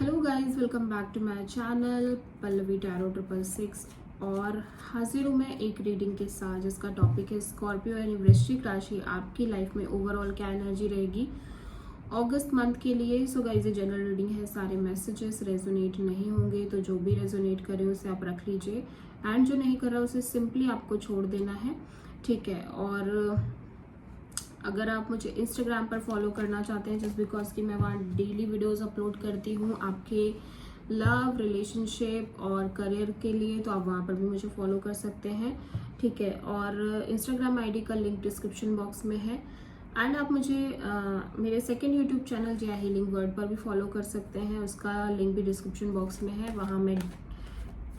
Hello guys, welcome back to my channel Pallavi tarot 666 और हाजिर हूँ मैं एक रीडिंग के साथ जिसका टॉपिक है स्कॉर्पियो यानी वृश्चिक राशि। आपकी लाइफ में ओवरऑल क्या एनर्जी रहेगी अगस्त मंथ के लिए। सो गाइस, ये जनरल रीडिंग है, सारे मैसेजेस रेजोनेट नहीं होंगे, तो जो भी रेजोनेट करे उसे आप रख लीजिए एंड जो नहीं कर रहा उसे सिंपली आपको छोड़ देना है, ठीक है। और अगर आप मुझे इंस्टाग्राम पर फॉलो करना चाहते हैं जस्ट बिकॉज कि मैं वहाँ डेली वीडियोस अपलोड करती हूँ आपके लव, रिलेशनशिप और करियर के लिए, तो आप वहाँ पर भी मुझे फॉलो कर सकते हैं, ठीक है। और इंस्टाग्राम आईडी का लिंक डिस्क्रिप्शन बॉक्स में है एंड आप मुझे मेरे सेकंड यूट्यूब चैनल जिया हीलिंग वर्ड पर भी फॉलो कर सकते हैं, उसका लिंक भी डिस्क्रिप्शन बॉक्स में है। वहाँ मैं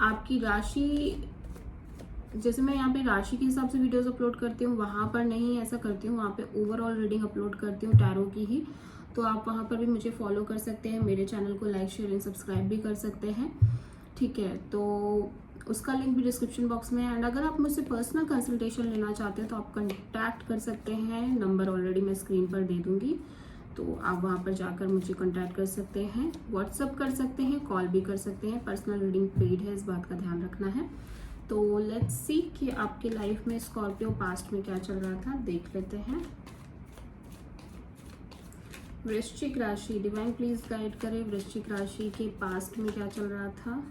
आपकी राशि, जैसे मैं यहाँ पे राशि के हिसाब से वीडियोस अपलोड करती हूँ, वहाँ पर नहीं ऐसा करती हूँ, वहाँ पे ओवरऑल रीडिंग अपलोड करती हूँ टैरो की ही, तो आप वहाँ पर भी मुझे फॉलो कर सकते हैं, मेरे चैनल को लाइक, शेयर एंड सब्सक्राइब भी कर सकते हैं, ठीक है। तो उसका लिंक भी डिस्क्रिप्शन बॉक्स में है एंड अगर आप मुझसे पर्सनल कंसल्टेशन लेना चाहते हैं तो आप कंटैक्ट कर सकते हैं, नंबर ऑलरेडी मैं स्क्रीन पर दे दूँगी, तो आप वहाँ पर जाकर मुझे कॉन्टैक्ट कर सकते हैं, व्हाट्सअप कर सकते हैं, कॉल भी कर सकते हैं। पर्सनल रीडिंग पेड है, इस बात का ध्यान रखना है। तो लेट्स सी कि आपकी लाइफ में स्कॉर्पियो पास्ट में क्या चल रहा था, देख लेते हैं। वृश्चिक राशि, डिवाइन प्लीज गाइड करें, वृश्चिक राशि के पास्ट में क्या चल रहा था।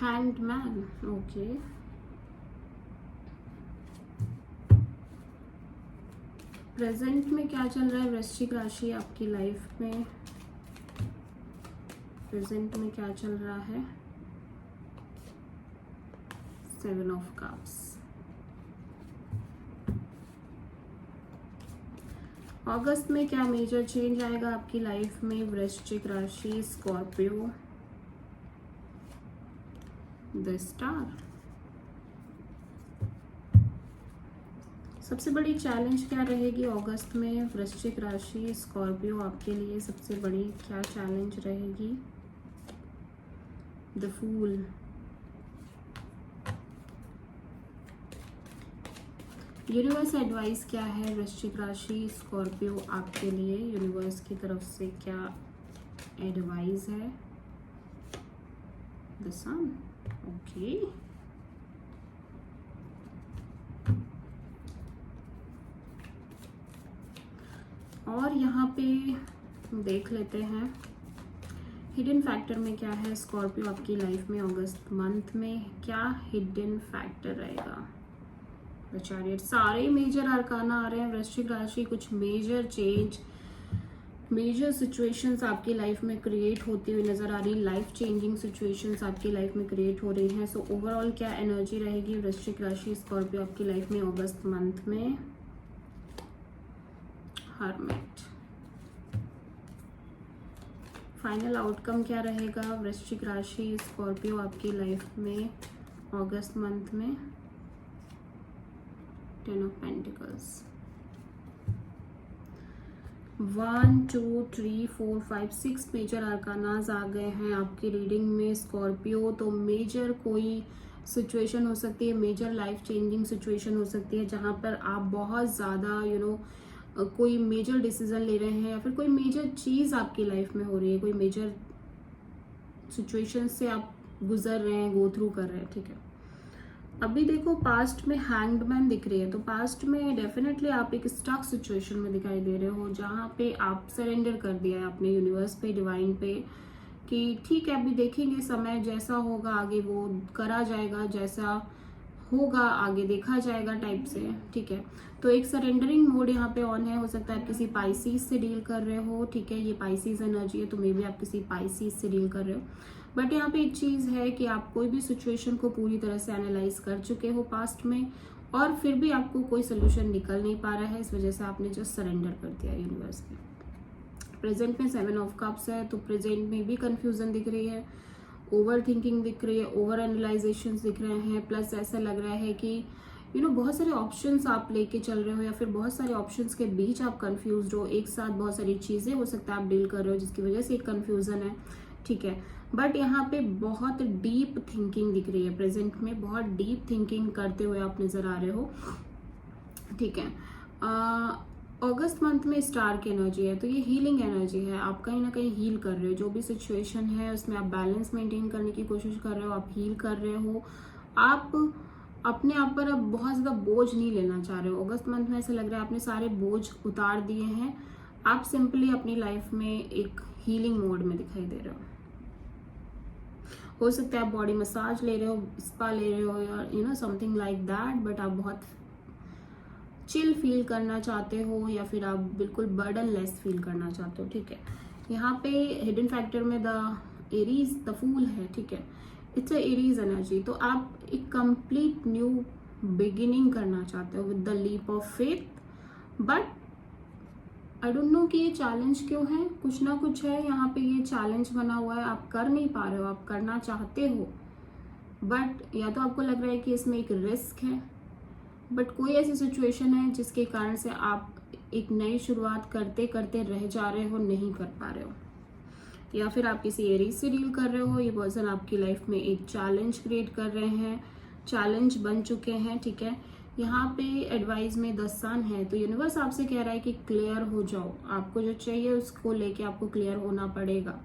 Handman, okay. प्रेजेंट में क्या चल रहा है वृश्चिक राशि आपकी लाइफ में, प्रेजेंट में क्या चल रहा है। 7 ऑफ कप्स। अगस्त में क्या मेजर चेंज आएगा आपकी लाइफ में वृश्चिक राशि स्कॉर्पियो। The star. सबसे बड़ी चैलेंज क्या रहेगी अगस्त में वृश्चिक राशि स्कॉर्पियो आपके लिए, सबसे बड़ी क्या चैलेंज रहेगी। The fool. यूनिवर्स एडवाइस क्या है वृश्चिक राशि स्कॉर्पियो आपके लिए, यूनिवर्स की तरफ से क्या एडवाइस है। The sun, okay. और यहाँ पे देख लेते हैं हिडन फैक्टर में क्या है स्कॉर्पियो आपकी लाइफ में अगस्त मंथ में, क्या हिडन फैक्टर रहेगा। The chariot. सारे मेजर अरकाना आ रहे हैं वृश्चिक राशि, कुछ मेजर चेंज, मेजर सिचुएशंस आपकी लाइफ में क्रिएट होती हुई नजर आ रही, लाइफ चेंजिंग सिचुएशंस आपकी लाइफ में क्रिएट हो रही हैं। सो ओवरऑल क्या एनर्जी रहेगी वृश्चिक राशि स्कॉर्पियो आपकी लाइफ में अगस्त मंथ में। हर्मिट। फाइनल आउटकम क्या रहेगा वृश्चिक राशि स्कॉर्पियो आपकी लाइफ में अगस्त मंथ में। 10 ऑफ पेंटिकल्स। 1 2 3 4 5 6 मेजर आर्कानाज आ गए हैं आपकी रीडिंग में स्कॉर्पियो। तो मेजर कोई सिचुएशन हो सकती है, मेजर लाइफ चेंजिंग सिचुएशन हो सकती है जहां पर आप बहुत ज़्यादा कोई मेजर डिसीजन ले रहे हैं या फिर कोई मेजर चीज़ आपकी लाइफ में हो रही है, कोई मेजर सिचुएशन से आप गुजर रहे हैं, गो थ्रू कर रहे हैं, ठीक है। अभी देखो पास्ट में हैंगमैन दिख रही है, तो पास्ट में डेफिनेटली आप एक स्टक सिचुएशन में दिखाई दे रहे हो जहाँ पे आप सरेंडर कर दिया है अपने यूनिवर्स पे, डिवाइन पे, कि ठीक है अभी देखेंगे समय जैसा होगा आगे वो करा जाएगा, जैसा होगा आगे देखा जाएगा टाइप से, ठीक है। तो एक सरेंडरिंग मोड यहाँ पे ऑन है। हो सकता है आप किसी पाइसीज से डील कर रहे हो, ठीक है, ये पाइसीज एनर्जी है, तो मे बी आप किसी पाइसीज से डील कर रहे हो। बट यहाँ पे एक चीज़ है कि आप कोई भी सिचुएशन को पूरी तरह से एनालाइज कर चुके हो पास्ट में और फिर भी आपको कोई सोल्यूशन निकल नहीं पा रहा है, इस वजह से आपने जस्ट सरेंडर कर दिया यूनिवर्स में। प्रेजेंट में 7 ऑफ कप्स है, तो प्रेजेंट में भी कंफ्यूजन दिख रही है, ओवर थिंकिंग दिख रही है, ओवर एनालाइजेशन दिख रहे हैं, प्लस ऐसा लग रहा है कि बहुत सारे ऑप्शंस आप लेके चल रहे हो या फिर बहुत सारे ऑप्शंस के बीच आप कंफ्यूज हो, एक साथ बहुत सारी चीज़ें हो सकता है आप डील कर रहे हो जिसकी वजह से एक कंफ्यूजन है, ठीक है। बट यहाँ पे बहुत डीप थिंकिंग दिख रही है, प्रेजेंट में बहुत डीप थिंकिंग करते हुए आप नजर आ रहे हो, ठीक है। अगस्त मंथ में स्टार की एनर्जी है, तो ये हीलिंग एनर्जी है। आप कहीं ना कहीं हील कर रहे हो, जो भी सिचुएशन है उसमें आप बैलेंस मेंटेन करने की कोशिश कर रहे हो, आप हील कर रहे हो। आप अपने आप पर अब बहुत ज़्यादा बोझ नहीं लेना चाह रहे हो। अगस्त मंथ में ऐसा लग रहा है आपने सारे बोझ उतार दिए हैं। आप सिंपली अपनी लाइफ में एक हीलिंग मोड में दिखाई दे रहे हो सकता है आप बॉडी मसाज ले रहे हो, स्पा ले रहे हो, या समथिंग लाइक दैट, बट आप बहुत चिल फील करना चाहते हो या फिर आप बिल्कुल बर्डन लेस फील करना चाहते हो। ठीक है, यहाँ पे हिडन फैक्टर में द एरीज द फूल है। ठीक है, इट्स अ एरीज एनर्जी। तो आप एक कंप्लीट न्यू बिगिनिंग करना चाहते हो with the leap of faith. But I don't know कि ये चैलेंज क्यों है, कुछ ना कुछ है यहाँ पे, ये चैलेंज बना हुआ है। आप कर नहीं पा रहे हो, आप करना चाहते हो बट या तो आपको लग रहा है कि इसमें एक रिस्क है, बट कोई ऐसी सिचुएशन है जिसके कारण से आप एक नई शुरुआत करते करते रह जा रहे हो, नहीं कर पा रहे हो। या फिर आप किसी एरीज से डील कर रहे हो, ये पर्सन आपकी लाइफ में एक चैलेंज क्रिएट कर रहे हैं, चैलेंज बन चुके हैं। ठीक है, यहाँ पे एडवाइस में 10 सन है, तो यूनिवर्स आपसे कह रहा है कि क्लियर हो जाओ। आपको जो चाहिए उसको लेके आपको क्लियर होना पड़ेगा।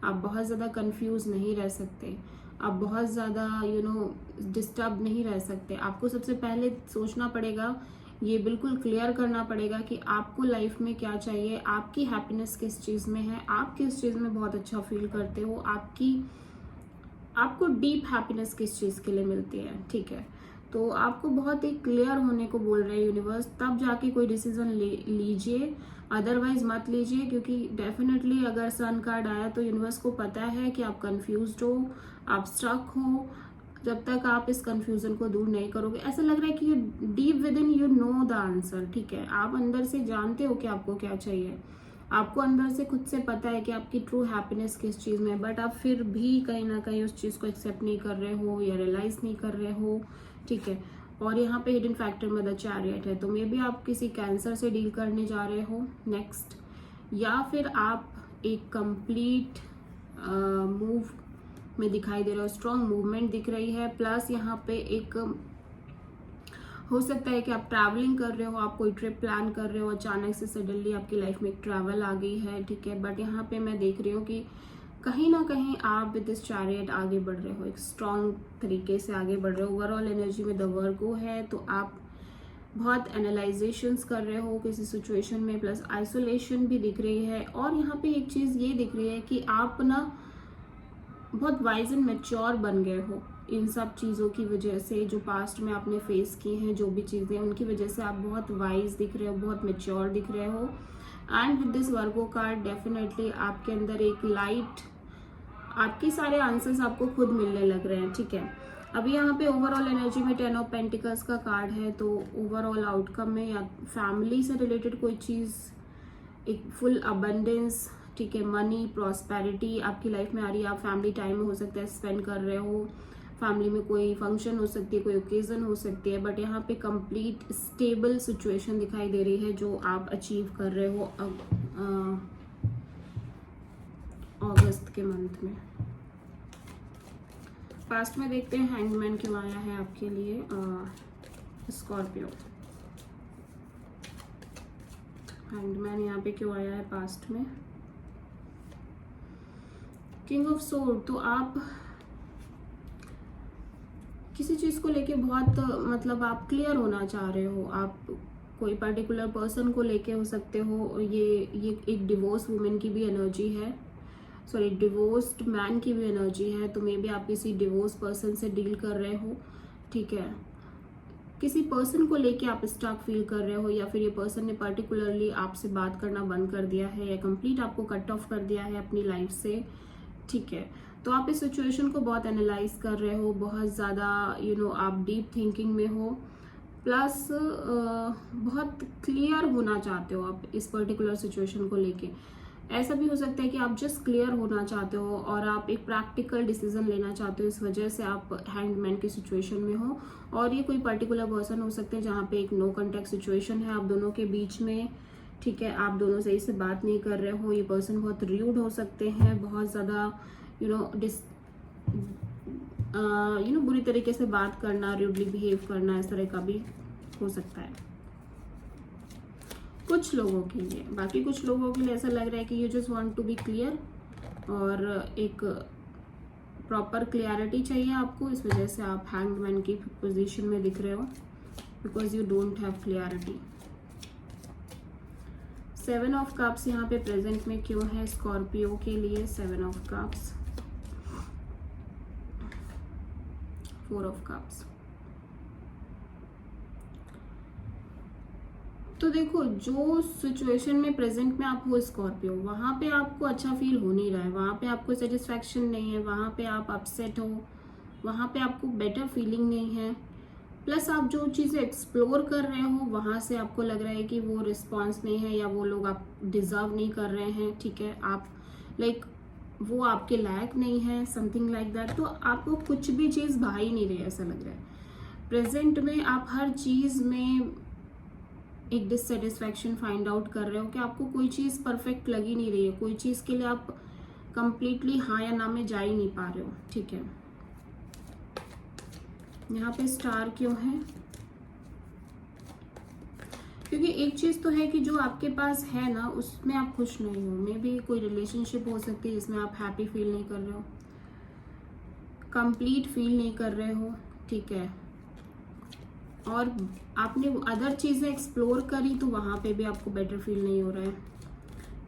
आप बहुत ज़्यादा कंफ्यूज नहीं रह सकते, आप बहुत ज़्यादा डिस्टर्ब नहीं रह सकते। आपको सबसे पहले सोचना पड़ेगा, ये बिल्कुल क्लियर करना पड़ेगा कि आपको लाइफ में क्या चाहिए, आपकी हैप्पीनेस किस चीज़ में है, आप किस चीज़ में बहुत अच्छा फील करते हो, आपको डीप हैप्पीनेस किस चीज़ के लिए मिलती है। ठीक है, तो आपको बहुत ही क्लियर होने को बोल रहे हैं यूनिवर्स, तब जाके कोई डिसीजन लीजिए, अदरवाइज मत लीजिए। क्योंकि डेफिनेटली अगर सन कार्ड आया तो यूनिवर्स को पता है कि आप कंफ्यूज्ड हो, आप स्टक हो। जब तक आप इस कंफ्यूजन को दूर नहीं करोगे, ऐसा लग रहा है कि you deep with in you know the answer. ठीक है, आप अंदर से जानते हो कि आपको क्या चाहिए, आपको अंदर से खुद से पता है कि आपकी ट्रू हैप्पीनेस किस चीज़ में है, बट आप फिर भी कहीं ना कहीं उस चीज़ को एक्सेप्ट नहीं कर रहे हो या रियलाइज नहीं कर रहे हो। ठीक है, और यहाँ पे हिडन फैक्टर में द चैरियट है, तो मे बी आप किसी कैंसर से डील करने जा रहे हो नेक्स्ट, या फिर आप एक कंप्लीट मूव में दिखाई दे रहे हो, स्ट्रॉन्ग मूवमेंट दिख रही है। प्लस यहाँ पे एक हो सकता है कि आप ट्रैवलिंग कर रहे हो, आप कोई ट्रिप प्लान कर रहे हो, अचानक से सडनली आपकी लाइफ में एक ट्रैवल आ गई है। ठीक है, बट यहाँ पे मैं देख रही हूँ कि कहीं ना कहीं आप विद दिस चैरियट आगे बढ़ रहे हो, एक स्ट्रॉन्ग तरीके से आगे बढ़ रहे हो। ओवरऑल एनर्जी में द वर्गो है, तो आप बहुत एनालाइजेशंस कर रहे हो किसी सिचुएशन में, प्लस आइसोलेशन भी दिख रही है। और यहाँ पे एक चीज़ ये दिख रही है कि आप ना बहुत वाइज एंड मैच्योर बन गए हो इन सब चीज़ों की वजह से, जो पास्ट में आपने फेस की हैं, जो भी चीज़ें, उनकी वजह से आप बहुत वाइज दिख रहे हो, बहुत मैच्योर दिख रहे हो। And with this Virgo card definitely आपके अंदर एक लाइट, आपके सारे आंसर्स आपको खुद मिलने लग रहे हैं। ठीक है, अभी यहाँ पे ओवरऑल एनर्जी में 10 ऑफ पेंटिकल्स का कार्ड है, तो ओवरऑल आउटकम में या फैमिली से रिलेटेड कोई चीज़, एक फुल अबंडेंस, ठीक है, मनी प्रॉस्पेरिटी आपकी लाइफ में आ रही है। आप फैमिली टाइम में हो सकता है स्पेंड कर रहे हो, फैमिली में कोई फंक्शन हो सकती है, कोई ओकेजन हो सकती है, बट यहाँ पे कंप्लीट स्टेबल सिचुएशन दिखाई दे रही है जो आप अचीव कर रहे हो अगस्त के मंथ में। पास्ट में देखते हैं हैंगमैन क्यों आया है आपके लिए। स्कॉर्पियो, हैंगमैन यहाँ पे क्यों आया है पास्ट में। किंग ऑफ सोर्ड, तो आप किसी चीज़ को लेके बहुत मतलब आप क्लियर होना चाह रहे हो, आप कोई पर्टिकुलर पर्सन को लेके हो सकते हो। ये एक डिवोर्स वुमेन की भी एनर्जी है, सॉरी डिवोर्स्ड मैन की भी एनर्जी है, तो मे बी आप किसी डिवोर्स पर्सन से डील कर रहे हो। ठीक है, किसी पर्सन को लेके आप स्टक फील कर रहे हो, या फिर ये पर्सन ने पर्टिकुलरली आपसे बात करना बंद कर दिया है, या कंप्लीट आपको कट ऑफ कर दिया है अपनी लाइफ से। ठीक है, तो आप इस सिचुएशन को बहुत एनालाइज कर रहे हो, बहुत ज़्यादा आप डीप थिंकिंग में हो, प्लस बहुत क्लियर होना चाहते हो आप इस पर्टिकुलर सिचुएशन को लेके। ऐसा भी हो सकता है कि आप जस्ट क्लियर होना चाहते हो और आप एक प्रैक्टिकल डिसीजन लेना चाहते हो, इस वजह से आप हैंगमैन की सिचुएशन में हो। और ये कोई पर्टिकुलर पर्सन हो सकते हैं जहाँ पे एक नो कॉन्टैक्ट सिचुएशन है आप दोनों के बीच में। ठीक है, आप दोनों सही से बात नहीं कर रहे हो, ये पर्सन बहुत र्यूड हो सकते हैं, बहुत ज़्यादा बुरी तरीके से बात करना, र्यूडली बिहेव करना, इस तरह का भी हो सकता है। कुछ लोगों के लिए। बाकी कुछ लोगों के लिए ऐसा लग रहा है कि you just want to be clear और एक प्रॉपर क्लियरिटी चाहिए आपको, इस वजह से आप हैंग्ड मैन की पोजीशन में दिख रहे हो, because you don't have clarity. 7 of cups यहाँ पे प्रेजेंट में क्यों है स्कॉर्पियो के लिए? 7 ऑफ कप्स, 4 ऑफ कप्स। तो देखो, जो सिचुएशन में प्रेजेंट में आप हो स्कॉर्पियो, वहाँ पे आपको अच्छा फील हो नहीं रहा है, वहाँ पे आपको सेटिस्फैक्शन नहीं है, वहाँ पे आप अपसेट हो, वहाँ पे आपको बेटर फीलिंग नहीं है। प्लस आप जो चीज़ें एक्सप्लोर कर रहे हो वहाँ से आपको लग रहा है कि वो रिस्पॉन्स नहीं है, या वो लोग आप डिजर्व नहीं कर रहे हैं, ठीक है, आप लाइक वो आपके लायक नहीं है, समथिंग लाइक दैट। तो आपको कुछ भी चीज़ भा ही नहीं रही, ऐसा लग रहा है प्रेजेंट में। आप हर चीज़ में एक डिससेटिस्फैक्शन फाइंड आउट कर रहे हो कि आपको कोई चीज़ परफेक्ट लग ही नहीं रही है, कोई चीज़ के लिए आप कंप्लीटली हाँ या ना में जा ही नहीं पा रहे हो, ठीक है। यहाँ पे स्टार क्यों है? क्योंकि एक चीज़ तो है कि जो आपके पास है ना, उसमें आप खुश नहीं हो। मे बी कोई रिलेशनशिप हो सकती है जिसमें आप हैप्पी फील नहीं कर रहे हो, कंप्लीट फील नहीं कर रहे हो, ठीक है। और आपने अदर चीज़ें एक्सप्लोर करी तो वहाँ पे भी आपको बेटर फील नहीं हो रहा है।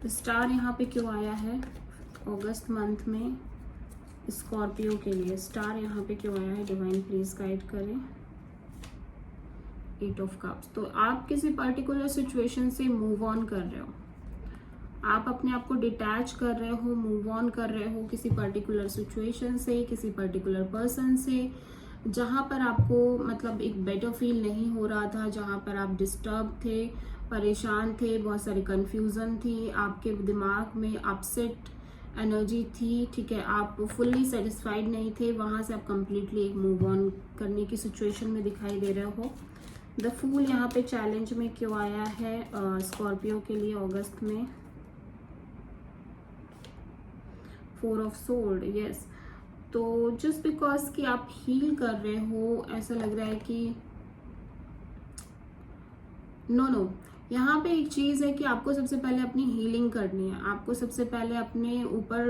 तो स्टार यहाँ पे क्यों आया है अगस्त मंथ में स्कॉर्पियो के लिए? स्टार यहाँ पे क्यों आया है? डिवाइन प्लीज गाइड करें। 8 ऑफ कप्स। तो आप किसी पर्टिकुलर सिचुएशन से मूव ऑन कर रहे हो, आप अपने आप को डिटैच कर रहे हो, मूव ऑन कर रहे हो किसी पर्टिकुलर सिचुएशन से, किसी पर्टिकुलर पर्सन से, जहाँ पर आपको मतलब एक बेटर फील नहीं हो रहा था, जहाँ पर आप डिस्टर्ब थे, परेशान थे, बहुत सारी कंफ्यूजन थी, आपके दिमाग में अपसेट एनर्जी थी, ठीक है, आप फुल्ली सेटिस्फाइड नहीं थे, वहाँ से आप कंप्लीटली एक मूव ऑन करने की सिचुएशन में दिखाई दे रहे हो। द फूल यहाँ पे चैलेंज में क्यों आया है स्कॉर्पियो के लिए अगस्त में? 4 ऑफ सोर्ड, यस। तो जस्ट बिकॉज कि आप हील कर रहे हो, ऐसा लग रहा है कि नो, यहाँ पे एक चीज़ है कि आपको सबसे पहले अपनी हीलिंग करनी है, आपको सबसे पहले अपने ऊपर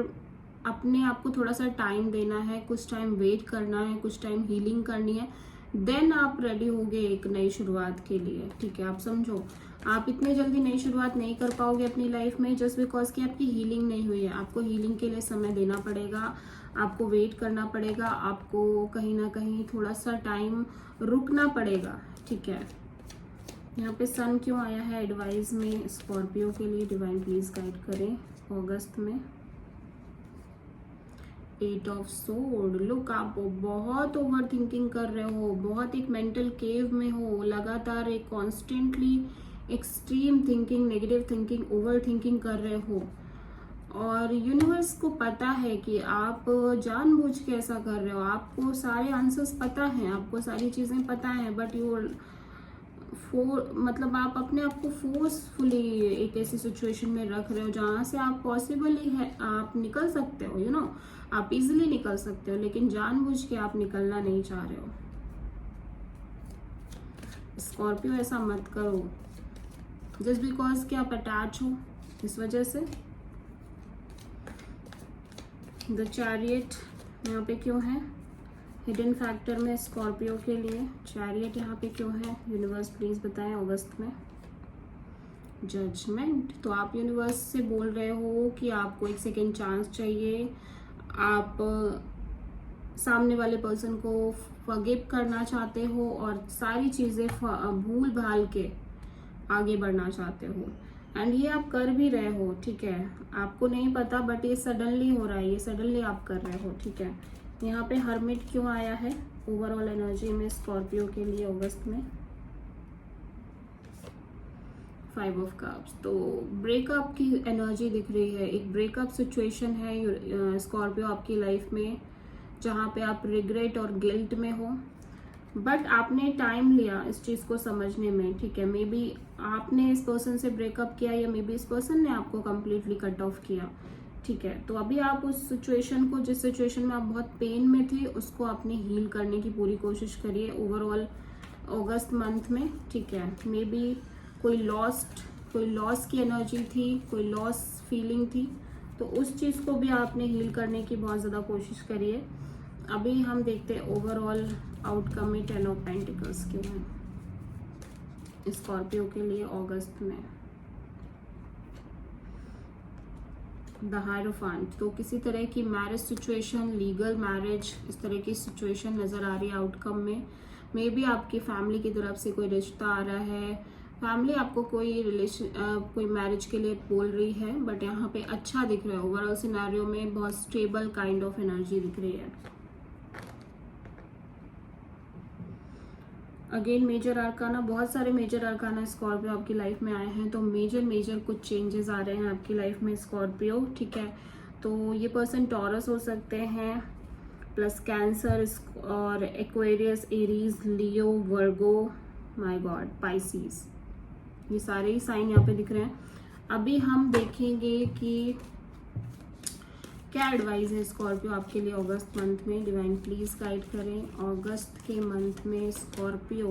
अपने आप को थोड़ा सा टाइम देना है, कुछ टाइम वेट करना है, कुछ टाइम हीलिंग करनी है, देन आप रेडी होगे एक नई शुरुआत के लिए, ठीक है। आप समझो, आप इतने जल्दी नई शुरुआत नहीं कर पाओगे अपनी लाइफ में जस्ट बिकॉज कि आपकी हीलिंग नहीं हुई है। आपको हीलिंग के लिए समय देना पड़ेगा, आपको वेट करना पड़ेगा, आपको कहीं ना कहीं थोड़ा सा टाइम रुकना पड़ेगा, ठीक है। यहाँ पे सन क्यों आया है एडवाइस में स्कॉर्पियो के लिए? डिवाइन प्लीज गाइड करें अगस्त में। 8 ऑफ सोर्ड। लुक, आप बहुत ओवर थिंकिंग कर रहे हो, बहुत एक मेंटल केव में हो, लगातार एक constantly extreme thinking, negative thinking, over thinking कर रहे हो। और यूनिवर्स को पता है कि आप जानबूझ के ऐसा कर रहे हो, आपको सारे आंसर्स पता हैं, आपको सारी चीज़ें पता हैं, बट यू मतलब आप अपने आप को फोर्सफुली एक ऐसी सिचुएशन में रख रहे हो जहाँ से आप पॉसिबली है आप निकल सकते हो, यू नो, आप इजीली निकल सकते हो, लेकिन जानबूझ के आप निकलना नहीं चाह रहे हो। स्कॉर्पियो ऐसा मत करो जस्ट बिकॉज कि आप अटैच हो, इस वजह से। द चैरियट यहाँ पे क्यों है हिडन फैक्टर में स्कॉर्पियो के लिए? चैरियट यहाँ पे क्यों है? यूनिवर्स प्लीज बताएं अगस्त में। जजमेंट। तो आप यूनिवर्स से बोल रहे हो कि आपको एक सेकेंड चांस चाहिए, आप सामने वाले पर्सन को फॉरगिव करना चाहते हो और सारी चीज़ें भूल भाल के आगे बढ़ना चाहते हो, एंड ये आप कर भी रहे हो, ठीक है। आपको नहीं पता बट ये सडनली हो रहा है, ये सडनली आप कर रहे हो, ठीक है। यहाँ पे हर्मिट क्यों आया है ओवरऑल एनर्जी में स्कॉर्पियो के लिए अगस्त में? 5 ऑफ कप्स। तो ब्रेकअप की एनर्जी दिख रही है, एक ब्रेकअप सिचुएशन है स्कॉर्पियो आपकी लाइफ में, जहाँ पे आप रिग्रेट और गिल्ट में हो, बट आपने टाइम लिया इस चीज़ को समझने में, ठीक है। मे बी आपने इस पर्सन से ब्रेकअप किया या मे बी इस पर्सन ने आपको कम्प्लीटली कट ऑफ किया, ठीक है। तो अभी आप उस सिचुएशन को, जिस सिचुएशन में आप बहुत पेन में थे, उसको आपने हील करने की पूरी कोशिश करिए ओवरऑल अगस्त मंथ में, ठीक है। मे बी कोई लॉस्ट कोई लॉस की एनर्जी थी, कोई लॉस फीलिंग थी, तो उस चीज़ को भी आपने हील करने की बहुत ज़्यादा कोशिश करिए। अभी हम देखते हैं ओवरऑल आउटकम में 10 ऑफ पेंटिकल्स क्यों है स्कॉर्पियो के लिए अगस्त में। द हायरोफेंट, तो किसी तरह की मैरिज सिचुएशन, लीगल मैरिज, इस तरह की सिचुएशन नज़र आ रही है आउटकम में। मे बी आपकी फैमिली की तरफ से कोई रिश्ता आ रहा है, फैमिली आपको कोई कोई मैरिज के लिए बोल रही है, बट यहाँ पे अच्छा दिख रहा है। ओवरऑल सिनेरियो में बहुत स्टेबल काइंड ऑफ एनर्जी दिख रही है। अगेन मेजर आर्काना, बहुत सारे मेजर आर्काना स्कॉर्पियो आपकी लाइफ में आए हैं, तो मेजर कुछ चेंजेस आ रहे हैं आपकी लाइफ में स्कॉर्पियो, ठीक है। तो ये पर्सन टॉरस हो सकते हैं, प्लस कैंसर और Aquarius, Aries, Leo, Virgo, my God, Pisces, ये सारे ही साइन यहाँ पे दिख रहे हैं। अभी हम देखेंगे कि क्या एडवाइस है स्कॉर्पियो आपके लिए अगस्त मंथ में। डिवाइन प्लीज गाइड करें अगस्त के मंथ में स्कॉर्पियो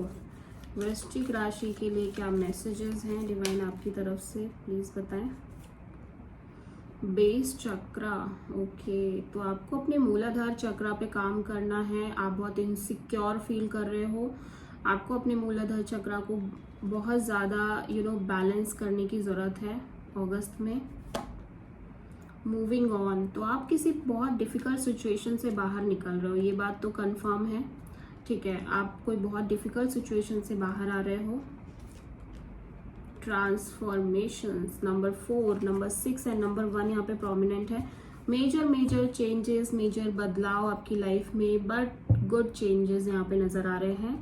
वृश्चिक राशि के लिए क्या मैसेजेस हैं डिवाइन आपकी तरफ से, प्लीज बताएं। बेस चक्रा, ओके, तो आपको अपने मूलाधार चक्रा पे काम करना है। आप बहुत इनसिक्योर फील कर रहे हो, आपको अपने मूलाधार चक्रा को बहुत ज़्यादा बैलेंस करने की ज़रूरत है अगस्त में। मूविंग ऑन, तो आप किसी बहुत डिफ़िकल्ट सिचुएशन से बाहर निकल रहे हो, ये बात तो कंफर्म है, ठीक है। आप कोई बहुत डिफ़िकल्ट सिचुएशन से बाहर आ रहे हो। Transformations, number 4, number 6 and number 1 यहाँ पे प्रोमिनेंट है। मेजर चेंजेस, मेजर बदलाव आपकी लाइफ में, बट गुड चेंजेस यहाँ पे नज़र आ रहे हैं।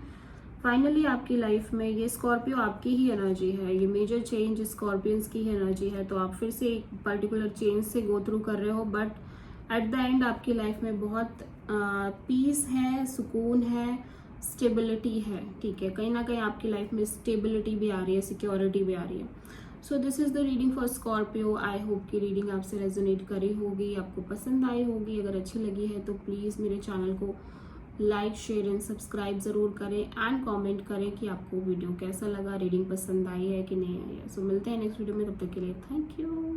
फाइनली आपकी लाइफ में ये स्कॉर्पियो आपकी ही एनर्जी है, ये मेजर चेंज स्कॉर्पियंस की ही एनर्जी है, तो आप फिर से एक पर्टिकुलर चेंज से गो थ्रू कर रहे हो, बट एट द एंड आपकी लाइफ में बहुत पीस है, सुकून है, स्टेबिलिटी है, ठीक है। कहीं ना कहीं आपकी लाइफ में स्टेबिलिटी भी आ रही है, सिक्योरिटी भी आ रही है। So this is the reading for Scorpio. I hope कि रीडिंग आपसे रेजोनेट करी होगी, आपको पसंद आई होगी। अगर अच्छी लगी है तो प्लीज़ मेरे चैनल को लाइक, शेयर एंड सब्सक्राइब ज़रूर करें एंड कमेंट करें कि आपको वीडियो कैसा लगा, रीडिंग पसंद आई है कि नहीं आई है। सो मिलते हैं नेक्स्ट वीडियो में, तब तक के लिए थैंक यू।